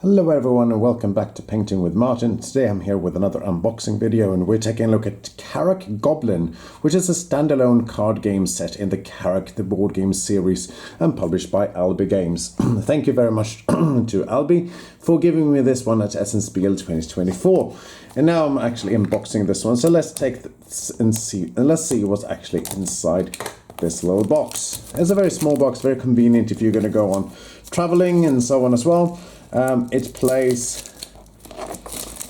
Hello everyone and welcome back to Painting with Martin. Today I'm here with another unboxing video and we're taking a look at Karak Goblin, which is a standalone card game set in the Karak the board game series and published by Albi Games. Thank you very much to Albi for giving me this one at Essen Spiel 2024. And now I'm actually unboxing this one, so let's take this and let's see what's actually inside this little box. It's a very small box, very convenient if you're going to go on traveling and so on as well. It plays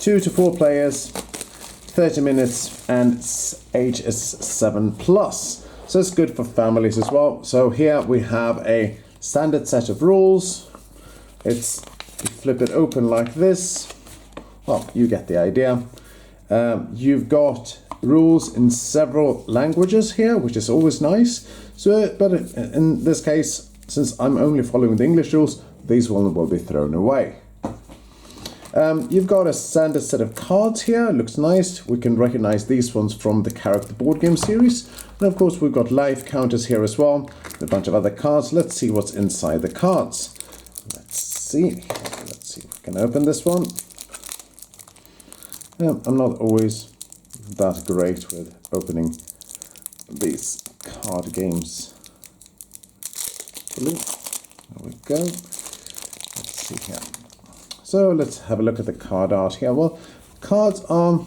2 to 4 players, 30 minutes, and age is 7+. So it's good for families as well. So here we have a standard set of rules. You flip it open like this. Well, you get the idea. You've got rules in several languages here, which is always nice. But in this case, since I'm only following the English rules, these one will be thrown away. You've got a standard set of cards here. It looks nice. We can recognize these ones from the Karak the board game series. And of course we've got life counters here as well. A bunch of other cards. Let's see what's inside the cards. Let's see if we can open this one. I'm not always that great with opening these card games. There we go. Let's see here. So let's have a look at the card art here. Well, cards are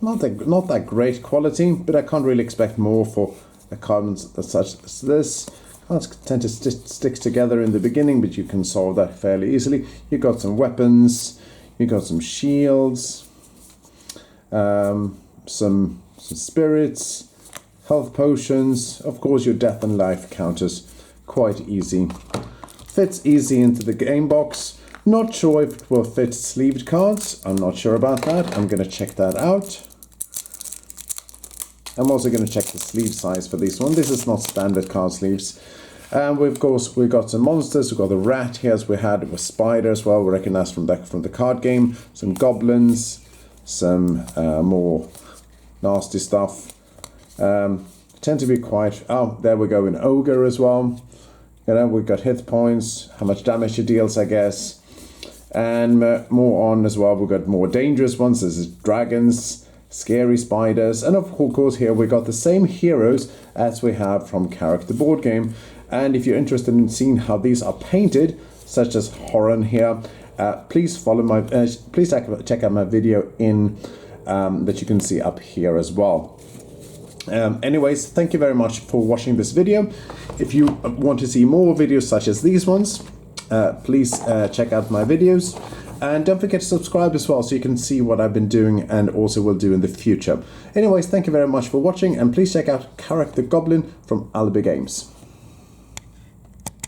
not that great quality, but I can't really expect more for a card such as this. Cards tend to stick together in the beginning, but you can solve that fairly easily. You've got some weapons, you've got some shields, some spirits, health potions, of course your death and life counters. Quite easy. Fits easy into the game box. Not sure if it will fit sleeved cards. I'm not sure about that. I'm going to check that out. I'm also going to check the sleeve size for this one. This is not standard card sleeves. And we've got some monsters. We've got the rat here, as we had with spider as well. We recognize from the card game. Some goblins. Some more nasty stuff. Tend to be quite... Oh, there we go, an ogre as well. You know, we've got hit points, how much damage it deals, I guess. And more on as well, we've got more dangerous ones. This is dragons, scary spiders. And of course here we've got the same heroes as we have from Karak the board game. And if you're interested in seeing how these are painted, such as Horan here, please follow my, please check out my video in that you can see up here as well. Anyways, thank you very much for watching this video. If you want to see more videos such as these ones, please check out my videos. And don't forget to subscribe as well so you can see what I've been doing and also will do in the future. Anyways, thank you very much for watching and please check out Karak the Goblin from Albi Games.